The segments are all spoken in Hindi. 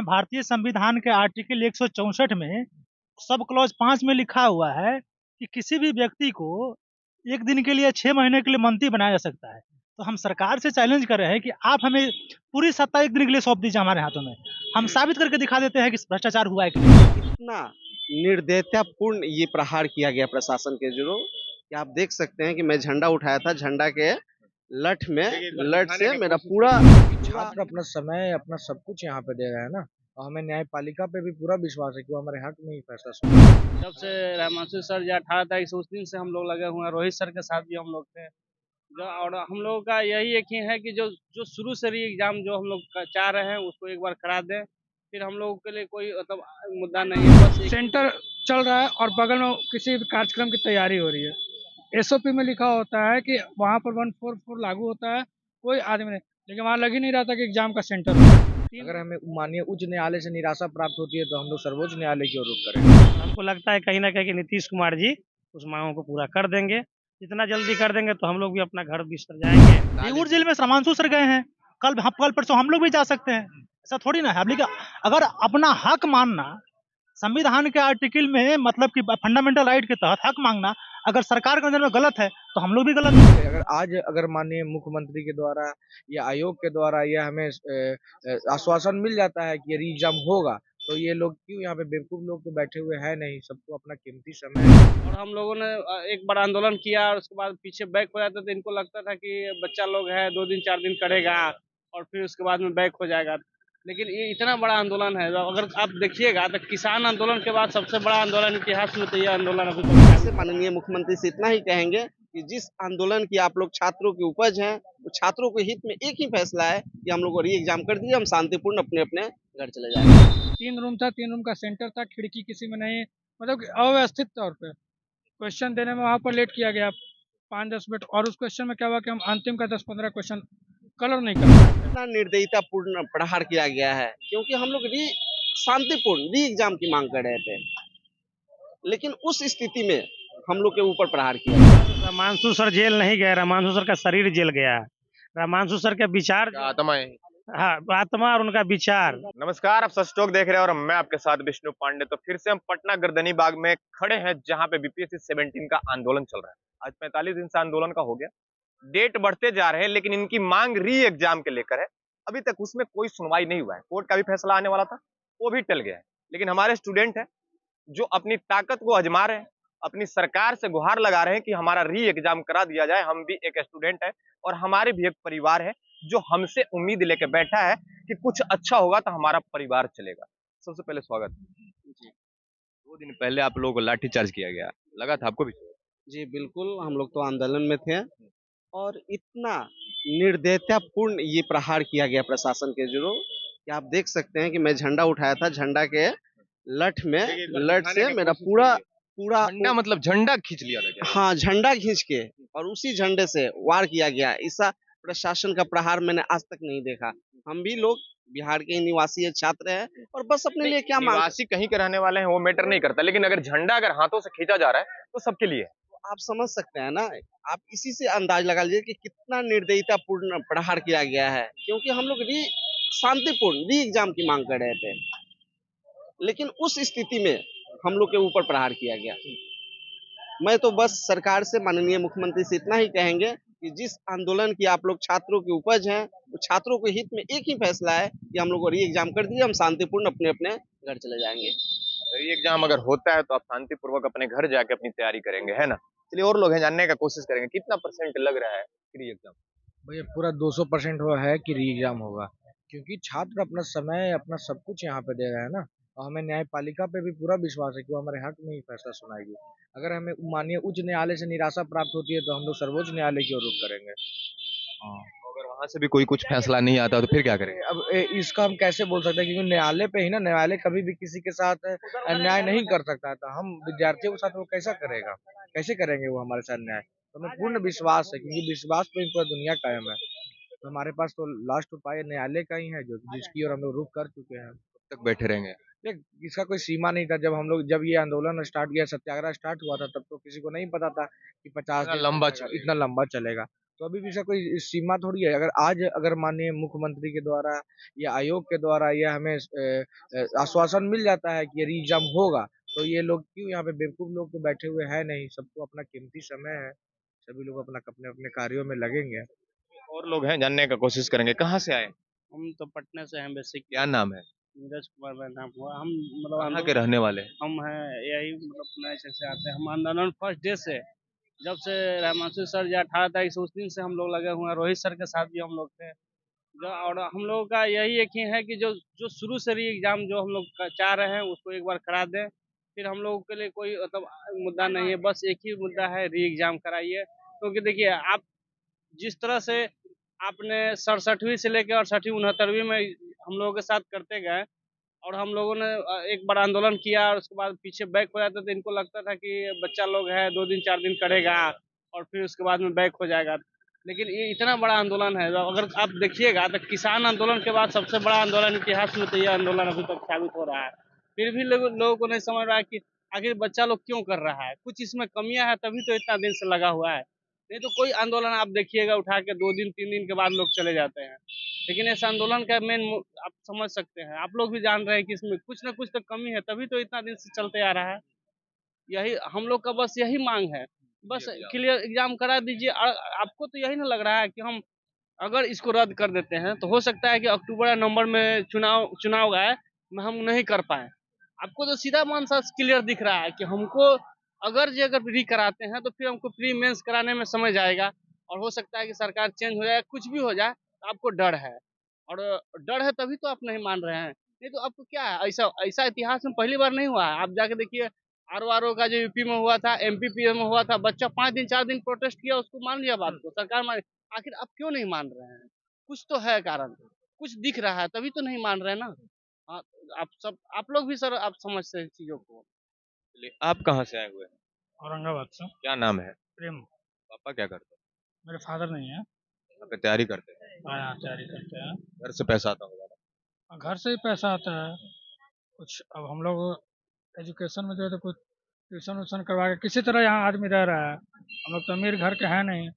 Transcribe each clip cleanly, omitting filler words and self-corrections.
भारतीय संविधान के आर्टिकल 164 में सब क्लॉज 5 में लिखा हुआ है कि किसी भी व्यक्ति को 1 दिन के लिए 6 महीने के लिए मंत्री बनाया जा सकता है। तो हम सरकार से चैलेंज कर रहे हैं कि आप हमें पूरी सत्ता 1 दिन के लिए सौंप दीजिए हमारे हाथों में। हम साबित करके दिखा देते हैं कि भ्रष्टाचार हुआ है कि नहीं। इतना निर्दयतापूर्ण ये प्रहार किया गया प्रशासन के जो कि आप देख सकते हैं कि मैं झंडा उठाया था, झंडा के लठ से मेरा पूरा छात्र अपना समय अपना सब कुछ यहाँ पे दे रहे हैं ना, और हमें न्यायपालिका पे भी पूरा विश्वास है कि वो हमारे हक में ही फैसला सुनाएगी। जब से रहमांसु सर जो 18 तारीख से उस दिन से हम लोग लगे हुए हैं। रोहित सर के साथ भी हम लोग थे और हम लोगों का यही एक ही है कि जो जो शुरू से री एग्जाम जो हम लोग चाह रहे हैं उसको एक बार करा दें। फिर हम लोगों के लिए कोई मतलब मुद्दा नहीं है। बस सेंटर चल रहा है और बगल में किसी कार्यक्रम की तैयारी हो रही है। एसओपी में लिखा होता है कि वहाँ पर 144 लागू होता है, कोई आदमी नहीं, लेकिन वहाँ लग ही नहीं रहा था कि एग्जाम का सेंटर हो। अगर हमें माननीय उच्च न्यायालय से निराशा प्राप्त होती है तो हम लोग सर्वोच्च न्यायालय की ओर रुख करेंगे। हमको लगता है कहीं ना कहीं कि नीतीश कुमार जी उस मांगों को पूरा कर देंगे। जितना जल्दी कर देंगे तो हम लोग भी अपना घर बिस्तर जाएंगे। बेगूर जेल में रामांशु सर गए हैं, कल परसों हम लोग भी जा सकते हैं। ऐसा थोड़ी ना है। लेकिन अगर अपना हक मानना संविधान के आर्टिकल में मतलब कि फंडामेंटल राइट के तहत हक मांगना अगर सरकार के नजर में गलत है तो हम लोग भी गलत हैं। अगर माननीय मुख्यमंत्री के द्वारा या आयोग के द्वारा यह हमें आश्वासन मिल जाता है कि री एग्जाम होगा, तो ये लोग क्यों यहाँ पे बेवकूफ लोग तो बैठे हुए हैं नहीं, सबको अपना कीमती समय और हम लोगों ने एक बार आंदोलन किया और उसके बाद पीछे बैक हो जाता तो इनको लगता था कि बच्चा लोग है 2 दिन 4 दिन करेगा और फिर उसके बाद में बैक हो जाएगा। लेकिन ये इतना बड़ा आंदोलन है, अगर आप देखिएगा तो किसान आंदोलन के बाद सबसे बड़ा आंदोलन इतिहास में तो ये आंदोलन अभी तक है। से माननीय मुख्यमंत्री से इतना ही कहेंगे कि जिस आंदोलन की आप लोग छात्रों की उपज हैं, वो छात्रों के हित में एक ही फैसला है कि हम लोग को री एग्जाम कर दिए, हम शांतिपूर्ण अपने अपने घर चले जाएंगे। 3 रूम था, 3 रूम का सेंटर था, खिड़की किसी में नहीं, मतलब कि अव्यवस्थित तौर पे क्वेश्चन देने में वहाँ पर लेट किया गया 5-10 मिनट, और उस क्वेश्चन में क्या हुआ कि हम अंतिम का 10-15 क्वेश्चन कलर नहीं कर पाए थे। इतना निर्दयतापूर्ण प्रहार किया गया है क्योंकि हम लोग शांतिपूर्ण री एग्जाम की मांग कर रहे थे, लेकिन उस स्थिति में हम लोग के ऊपर प्रहार किया गया। रहमांसु सर जेल नहीं गए, रहमांसु सर का शरीर जेल गया है। रहमांसु सर के विचार आत्मा है। हाँ, आत्मा और उनका विचार। नमस्कार, आप सच टॉक देख रहे हैं और मैं आपके साथ विष्णु पांडे। तो फिर से हम पटना गर्दनी बाग में खड़े हैं जहां पे बीपीएससी 17 का आंदोलन चल रहा है। आज 45 दिन से आंदोलन का हो गया, डेट बढ़ते जा रहे हैं, लेकिन इनकी मांग री एग्जाम के लेकर है। अभी तक उसमें कोई सुनवाई नहीं हुआ है। कोर्ट का भी फैसला आने वाला था, वो भी टल गया है। लेकिन हमारे स्टूडेंट है जो अपनी ताकत को आजमा रहे हैं, अपनी सरकार से गुहार लगा रहे हैं कि हमारा री एग्जाम करा दिया जाए। हम भी एक स्टूडेंट है और हमारे भी एक परिवार है जो हमसे उम्मीद लेके बैठा है कि कुछ अच्छा होगा तो हमारा परिवार चलेगा। सबसे पहले स्वागत जी। 2 दिन पहले आप लोगों को लाठीचार्ज किया गया, लगा था आपको भी? जी बिल्कुल, हम लोग तो आंदोलन में थे और इतना निर्दयतापूर्ण ये प्रहार किया गया प्रशासन के जो कि आप देख सकते हैं कि मैं झंडा उठाया था, झंडा के लठ से मेरा पूरा झंडा मतलब झंडा खींच लिया था क्या? हाँ, झंडा खींच के और उसी झंडे से वार किया गया। ऐसा प्रशासन का प्रहार मैंने आज तक नहीं देखा। हम भी लोग बिहार के निवासी छात्र हैं और बस अपने लिए क्या मांग, निवासी कहीं के रहने वाले हैं वो मैटर नहीं करता, लेकिन अगर झंडा अगर हाथों से खींचा जा रहा है तो सबके लिए है। आप समझ सकते हैं ना। आप इसी से अंदाज लगा लीजिए कि कितना निर्दयतापूर्ण प्रहार किया गया है क्योंकि हम लोग शांतिपूर्ण री एग्जाम की मांग कर रहे थे, लेकिन उस स्थिति में हम लोग के ऊपर प्रहार किया गया। मैं तो बस सरकार से माननीय मुख्यमंत्री से इतना ही कहेंगे कि जिस आंदोलन की आप लोग छात्रों की उपज है, वो छात्रों के हित में एक ही फैसला है कि हम लोग को री एग्जाम कर दिए, हम शांतिपूर्ण अपने अपने घर चले जाएंगे। री एग्जाम अगर होता है तो आप शांतिपूर्वक अपने घर जाके अपनी तैयारी करेंगे, है ना? चलिए और लोग हैं, जानने का कोशिश करेंगे कितना % लग रहा है री एग्जाम? भैया पूरा 200% हुआ है कि री एग्जाम होगा, क्योंकि छात्र अपना समय अपना सब कुछ यहाँ पे दे रहे हैं ना, और हमें न्यायपालिका पे भी पूरा विश्वास है कि वो हमारे हक में ही फैसला सुनाएगी। अगर हमें माननीय उच्च न्यायालय से निराशा प्राप्त होती है तो हम लोग सर्वोच्च न्यायालय की ओर रुख करेंगे। हाँ, अगर वहां से भी कोई कुछ फैसला नहीं आता तो फिर क्या करेंगे? अब इसका हम कैसे बोल सकते हैं, क्योंकि न्यायालय पे ही ना, न्यायालय कभी भी किसी के साथ अन्याय नहीं कर सकता है, तो हम विद्यार्थियों के साथ वो कैसा करेगा, कैसे करेंगे वो हमारे साथ न्याय? तो हमें पूर्ण विश्वास है, क्योंकि विश्वास पे ही पूरा दुनिया कायम है। तो हमारे पास तो लास्ट उपाय न्यायालय का ही है, जो जिसकी ओर हम लोग रुख कर चुके हैं। तक बैठे रहेंगे? देख, इसका कोई सीमा नहीं था। जब ये आंदोलन स्टार्ट किया, सत्याग्रह स्टार्ट हुआ था, तब तो किसी को नहीं पता था कि 50 दिन लंबा इतना लंबा चलेगा। तो अभी भी इसका कोई सीमा थोड़ी है। अगर माननीय मुख्यमंत्री के द्वारा या आयोग के द्वारा या हमें आश्वासन मिल जाता है कि ये री एग्जाम होगा, तो ये लोग क्यों यहाँ पे बेवकूफ लोग तो बैठे हुए हैं नहीं, सबको अपना कीमती समय है, सभी लोग अपना अपने अपने कार्यों में लगेंगे। और लोग हैं, जानने का कोशिश करेंगे। कहाँ से आए? हम तो पटना से हैं बेसिक। क्या नाम है? नीरज कुमार मेरा नाम हुआ। हम मतलब कहाँ के आंदोलन रहने वाले हैं? हम हैं यही मतलब नए से आते हैं। हम आंदोलन फर्स्ट डे से जब से रहमांसु सर जो 18 तारीख से उस दिन से हम लोग लगे हुए हैं। रोहित सर के साथ भी हम लोग थे जो, और हम लोगों का यही एक ही है कि जो जो शुरू से री एग्जाम जो हम लोग चाह रहे हैं उसको एक बार करा दें। फिर हम लोगों के लिए कोई मतलब मुद्दा नहीं है, बस एक ही मुद्दा है, री एग्जाम कराइए। क्योंकि देखिए आप जिस तरह से आपने 67वीं से लेकर 68वीं 69वीं में हम लोगों के साथ करते गए और हम लोगों ने एक बार आंदोलन किया और उसके बाद पीछे बैक हो जाता तो इनको लगता था कि बच्चा लोग है 2 दिन 4 दिन करेगा और फिर उसके बाद में बैक हो जाएगा। लेकिन ये इतना बड़ा आंदोलन है, अगर आप देखिएगा तो किसान आंदोलन के बाद सबसे बड़ा आंदोलन इतिहास में तो ये आंदोलन अभी तक साबित हो रहा है। फिर भी लोगों को नहीं समझ रहा है कि आखिर बच्चा लोग क्यों कर रहा है, कुछ इसमें कमियां है तभी तो इतना दिन से लगा हुआ है। नहीं तो कोई आंदोलन आप देखिएगा उठा के 2 दिन 3 दिन के बाद लोग चले जाते हैं। लेकिन इस आंदोलन का मेन आप समझ सकते हैं, आप लोग भी जान रहे हैं कि इसमें कुछ ना कुछ तो कमी है तभी तो इतना दिन से चलते आ रहा है। यही हम लोग का बस यही मांग है, बस क्लियर एग्जाम करा दीजिए। आपको तो यही ना लग रहा है कि हम अगर इसको रद्द कर देते हैं तो हो सकता है कि अक्टूबर या नवंबर में चुनाव आए में हम नहीं कर पाए। आपको तो सीधा मान सा क्लियर दिख रहा है कि हमको अगर प्री कराते हैं तो फिर हमको प्री मेंस कराने में समय जाएगा और हो सकता है कि सरकार चेंज हो जाए, कुछ भी हो जाए, तो आपको डर है। और डर है तभी तो आप नहीं मान रहे हैं। नहीं तो आपको क्या है, ऐसा ऐसा इतिहास में पहली बार नहीं हुआ है। आप जाके देखिए आर का जो यूपी में हुआ था, एमपी में हुआ था, बच्चा 5 दिन 4 दिन प्रोटेस्ट किया, उसको मान लिया बात को, सरकार मान। आखिर आप क्यों नहीं मान रहे हैं? कुछ तो है कारण, कुछ दिख रहा है तभी तो नहीं मान रहे हैं ना। हाँ, आप लोग भी सर आप समझते हैं चीजों को। चलिए, आप कहाँ से आए हुए हैं? औरंगाबाद से। क्या नाम है? प्रेम। पापा क्या करते हैं? मेरे फादर नहीं है। यहाँ पे तैयारी करते हैं? हाँ, तैयारी करते हैं। घर से पैसा आता होगा ना? घर से ही पैसा आता है कुछ। अब हम लोग एजुकेशन में जो है तो कुछ ट्यूशन व्यूशन करवा के किसी तरह यहाँ आदमी रह रहा है। हम लोग तो अमीर घर के हैं नहीं,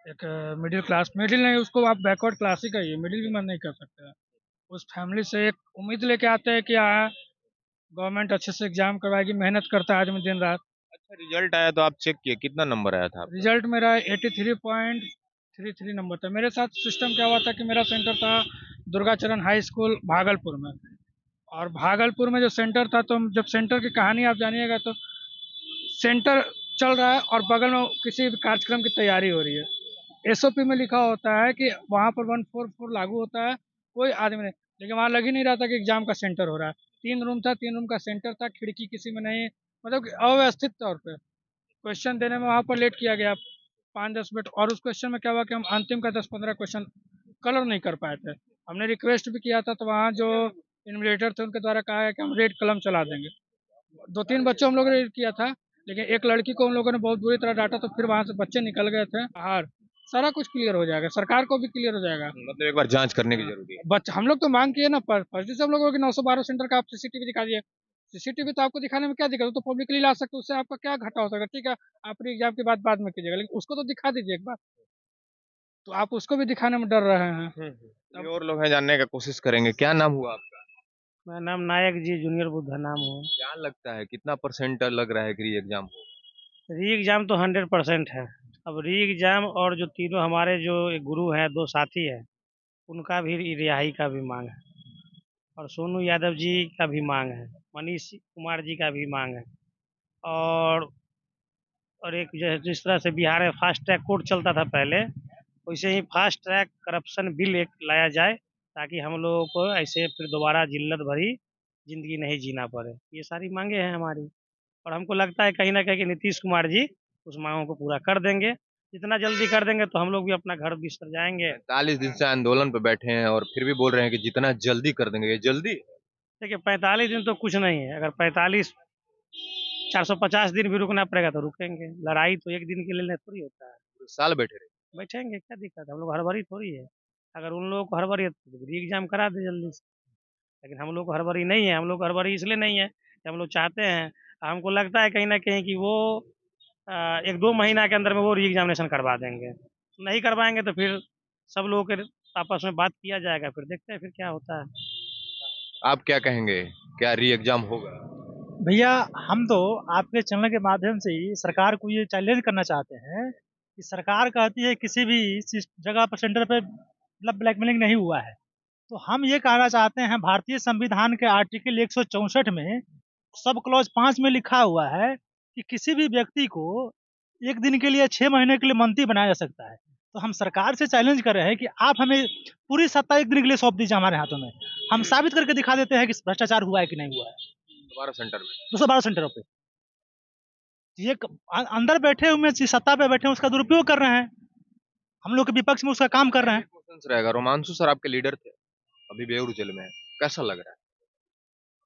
एक मिडिल नहीं, उसको आप बैकवर्ड क्लास ही कहिए, मिडिल भी मत नहीं कर सकते। उस फैमिली से एक उम्मीद लेके आते हैं कि हाँ गवर्नमेंट अच्छे से एग्जाम करवाएगी, मेहनत करता है आदमी दिन रात। अच्छा, रिजल्ट आया तो आप चेक किए, कितना नंबर आया था आपका? रिजल्ट मेरा 83.33 नंबर था। मेरे साथ सिस्टम क्या हुआ था कि मेरा सेंटर था दुर्गाचरण हाई स्कूल भागलपुर में, और भागलपुर में जो सेंटर था, तो जब सेंटर की कहानी आप जानिएगा तो सेंटर चल रहा है और बगल में किसी कार्यक्रम की तैयारी हो रही है। एसओपी में लिखा होता है कि वहाँ पर 144 लागू होता है, कोई आदमी नहीं, लेकिन वहाँ लग ही नहीं रहा था कि एग्जाम का सेंटर हो रहा है। 3 रूम था, 3 रूम का सेंटर था, खिड़की किसी में नहीं, मतलब कि अव्यवस्थित तौर पे क्वेश्चन देने में वहाँ पर लेट किया गया 5-10 मिनट। और उस क्वेश्चन में क्या हुआ कि हम अंतिम का 10-15 क्वेश्चन कलर नहीं कर पाए थे। हमने रिक्वेस्ट भी किया था, तो वहाँ जो इन्विजिलेटर थे उनके द्वारा कहा है कि हम रेड कलम चला देंगे। 2-3 बच्चों हम लोगों ने रेड किया था, लेकिन एक लड़की को हम लोगों ने बहुत बुरी तरह डांटा, तो फिर वहाँ से बच्चे निकल गए थे बाहर। सारा कुछ क्लियर हो जाएगा, सरकार को भी क्लियर हो जाएगा। मतलब एक बार जांच करने की जरूरी है। बच्चे हम लोग तो मांग किए ना, फर्जी से हम लोगों के 912 सेंटर का आप सीसीटीवी दिखा दिए। सीसीटीवी तो आपको दिखाने में क्या दिक्कत है, तो पब्लिकली ला सकते हो, उससे आपका क्या घाटा हो सकता है। ठीक है, आप एग्जाम की बात बाद में कीजिएगा, लेकिन उसको तो दिखा दीजिए एक बार। तो आप उसको भी दिखाने में डर रहे हैं। ये और लोग हैं, जानने का कोशिश करेंगे। क्या नाम हुआ आपका? मेरा नाम नायक जी जूनियर बुद्धा नाम है। क्या लगता है कितना परसेंट लग रहा है कि एग्जाम हो? री एग्जाम तो 100% है। अब री एग्जाम और जो तीनों हमारे जो एक गुरु हैं, 2 साथी हैं, उनका भी रिहाई का भी मांग है, और सोनू यादव जी का भी मांग है, मनीष कुमार जी का भी मांग है। और एक जिस तरह से बिहार में फास्ट ट्रैक कोर्ट चलता था पहले, वैसे ही फास्ट ट्रैक करप्शन बिल एक लाया जाए, ताकि हम लोगों को ऐसे फिर दोबारा जिल्लत भरी जिंदगी नहीं जीना पड़े। ये सारी मांगे हैं हमारी, और हमको लगता है कहीं ना कहीं कि नीतीश कुमार जी उस मांगों को पूरा कर देंगे। जितना जल्दी कर देंगे तो हम लोग भी अपना घर बिस्तर जाएंगे। 45 दिन से आंदोलन पे बैठे हैं और फिर भी बोल रहे हैं कि जितना जल्दी कर देंगे। ये जल्दी? देखिए 45 दिन तो कुछ नहीं है। अगर 450 दिन भी रुकना पड़ेगा तो रुकेंगे। लड़ाई तो एक दिन के लिए थोड़ी होता है। पूरे साल बैठे रहे? बैठेंगे, क्या दिक्कत है, हम लोग हड़बड़ी थोड़ी है। अगर उन लोगों को हड़बड़ी है तो री एग्जाम करा दे जल्दी से, लेकिन हम लोग को हड़बड़ी नहीं है। हम लोग को हड़बड़ी इसलिए नहीं है कि हम लोग चाहते हैं, हमको लगता है कहीं ना कहीं कि वो 1-2 महीना के अंदर में वो री एग्जामिनेशन करवा देंगे। नहीं करवाएंगे तो फिर सब लोगों के आपस में बात किया जाएगा, फिर देखते हैं फिर क्या होता है। आप क्या कहेंगे, क्या री एग्जाम होगा? भैया, हम तो आपके चैनल के माध्यम से ही सरकार को ये चैलेंज करना चाहते हैं कि सरकार कहती है किसी भी जगह पर सेंटर पे मतलब ब्लैकमेलिंग नहीं हुआ है। तो हम ये कहना चाहते हैं, भारतीय संविधान के आर्टिकल 164 में सब क्लॉज 5 में लिखा हुआ है कि किसी भी व्यक्ति को एक दिन के लिए 6 महीने के लिए मंत्री बनाया जा सकता है। तो हम सरकार से चैलेंज कर रहे हैं कि आप हमें पूरी सत्ता एक दिन के लिए सौंप दीजिए हमारे हाथों में। हम साबित करके दिखा देते हैं कि भ्रष्टाचार हुआ है कि नहीं हुआ है। दोबारा सेंटर में 212 सेंटरों पे ये अंदर बैठे हुए सत्ता पे बैठे हैं, उसका दुरुपयोग कर रहे हैं। हम लोग के विपक्ष में उसका काम कर रहे हैं। क्वेश्चन रहेगा। रोमांशु सर आपके लीडर थे, अभी बेऊर जेल में है, कैसा लग रहा है?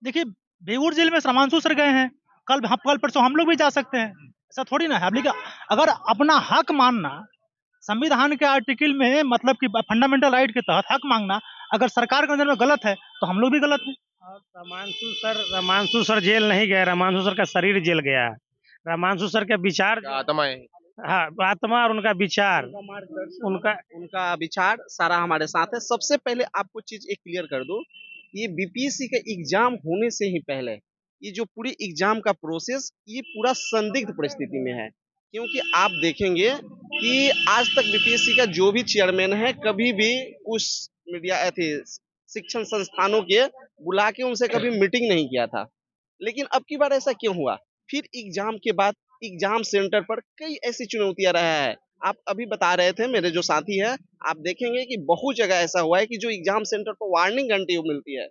देखिए, बेगूर जेल में रमांशु सर गए हैं, कल परसों हम लोग भी जा सकते हैं, ऐसा थोड़ी ना है। लेकिन अगर अपना हक मानना संविधान के आर्टिकल में मतलब कि फंडामेंटल राइट के तहत हक मांगना अगर सरकार के नजर में गलत है तो हम लोग भी गलत हैं। और रमांशु सर जेल नहीं गए, रमांशु सर का शरीर जेल गया है। रमांशु सर के विचार क्या आत्मा है? हाँ, आत्मा और उनका विचार, उनका उनका विचार सारा हमारे साथ है। सबसे पहले आपको चीज एक क्लियर कर दूं, ये बीपीएससी का एग्जाम होने से ही पहले ये जो पूरी एग्जाम का प्रोसेस ये पूरा संदिग्ध परिस्थिति में है। क्योंकि आप देखेंगे कि आज तक बीपीएससी का जो भी चेयरमैन है कभी भी उस मीडिया थे शिक्षण संस्थानों के बुला के उनसे कभी मीटिंग नहीं किया था। लेकिन अब की बार ऐसा क्यों हुआ? फिर एग्जाम के बाद एग्जाम सेंटर पर कई ऐसी चुनौतियां रहा है। आप अभी बता रहे थे, मेरे जो साथी है, आप देखेंगे कि बहुत जगह ऐसा हुआ है कि जो एग्जाम सेंटर पर वार्निंग घंटी मिलती है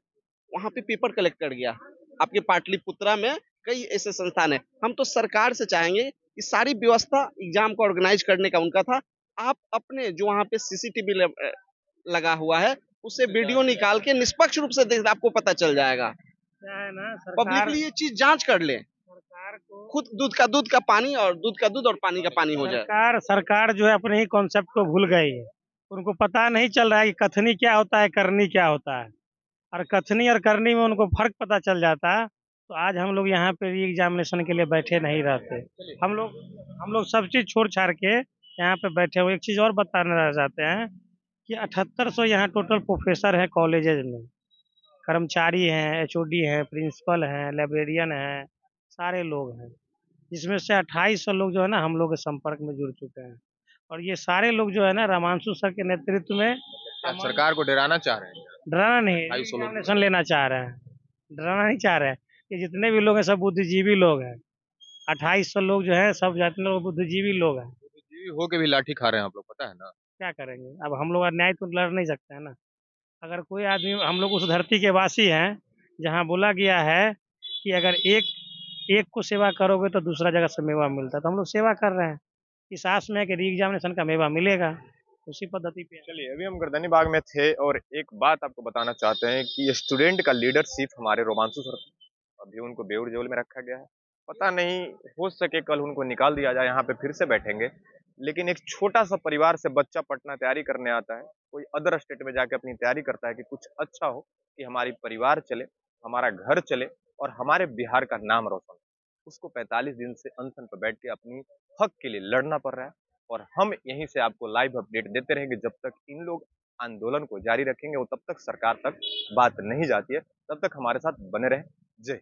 वहां पे पेपर कलेक्ट कर गया। आपके पाटलिपुत्रा में कई ऐसे संस्थान है। हम तो सरकार से चाहेंगे कि सारी व्यवस्था एग्जाम को ऑर्गेनाइज करने का उनका था। आप अपने जो वहाँ पे सीसीटीवी लगा हुआ है उससे वीडियो निकाल के निष्पक्ष रूप से देख, आपको पता चल जाएगा। क्या है ना, पब्लिकली ये चीज जांच कर ले, सरकार को खुद दूध का पानी और दूध का दूध और पानी का पानी हो जाए। सरकार जो है अपने ही कॉन्सेप्ट को भूल गई है। उनको पता नहीं चल रहा है कि कथनी क्या होता है, करनी क्या होता है। और कथनी और करनी में उनको फर्क पता चल जाता है तो आज हम लोग यहाँ पे री एग्जामिनेशन के लिए बैठे नहीं रहते। हम लोग सब चीज छोड़ छाड़ के यहाँ पे बैठे हुए। एक चीज और बताना चाहते हैं कि 7800 यहाँ टोटल प्रोफेसर है कॉलेजेज में, कर्मचारी हैं, एचओडी हैं, प्रिंसिपल हैं, लाइब्रेरियन हैं, सारे लोग हैं। जिसमें से 2800 लोग जो है ना हम लोग के संपर्क में जुड़ चुके हैं। और ये सारे लोग जो है ना रमांशु सर के नेतृत्व में क्या सरकार को डराना चाह रहे हैं? डराना नहीं, 2800 लोग एग्जामिनेशन लेना चाह रहे हैं, डराना नहीं चाह रहे हैं। ये जितने भी लोग हैं सब बुद्धिजीवी लोग हैं। 2800 लोग जो है सब जितने लोग बुद्धिजीवी लोग हैं। बुद्धिजीवी हो के भी लाठी खा रहे हैं आप लोग, पता है ना? क्या करेंगे, अब हम लोग न्याय तो लड़ नहीं सकते हैं ना। अगर कोई आदमी, हम लोग उस धरती के वासी हैं जहाँ बोला गया है कि अगर एक एक को सेवा करोगे तो दूसरा जगह से मेवा मिलता है, तो हम लोग सेवा कर रहे हैं इस आस में कि री एग्जामिनेशन का मेवा मिलेगा, उसी पद्धति पे। चलिए, अभी हम गर्दनी बाग में थे और एक बात आपको बताना चाहते हैं कि स्टूडेंट का लीडरशिप हमारे रोमांशु सर, अभी उनको बेऊर जेल में रखा गया है। पता नहीं, हो सके कल उनको निकाल दिया जाए, यहाँ पे फिर से बैठेंगे। लेकिन एक छोटा सा परिवार से बच्चा पटना तैयारी करने आता है, कोई अदर स्टेट में जाके अपनी तैयारी करता है कि कुछ अच्छा हो, कि हमारी परिवार चले, हमारा घर चले और हमारे बिहार का नाम रोशन हो। उसको 45 दिन से अनशन पर बैठ के अपनी हक के लिए लड़ना पड़ रहा है। और हम यहीं से आपको लाइव अपडेट देते रहेंगे जब तक इन लोग आंदोलन को जारी रखेंगे और तब तक सरकार तक बात नहीं जाती है। तब तक हमारे साथ बने रहें। जय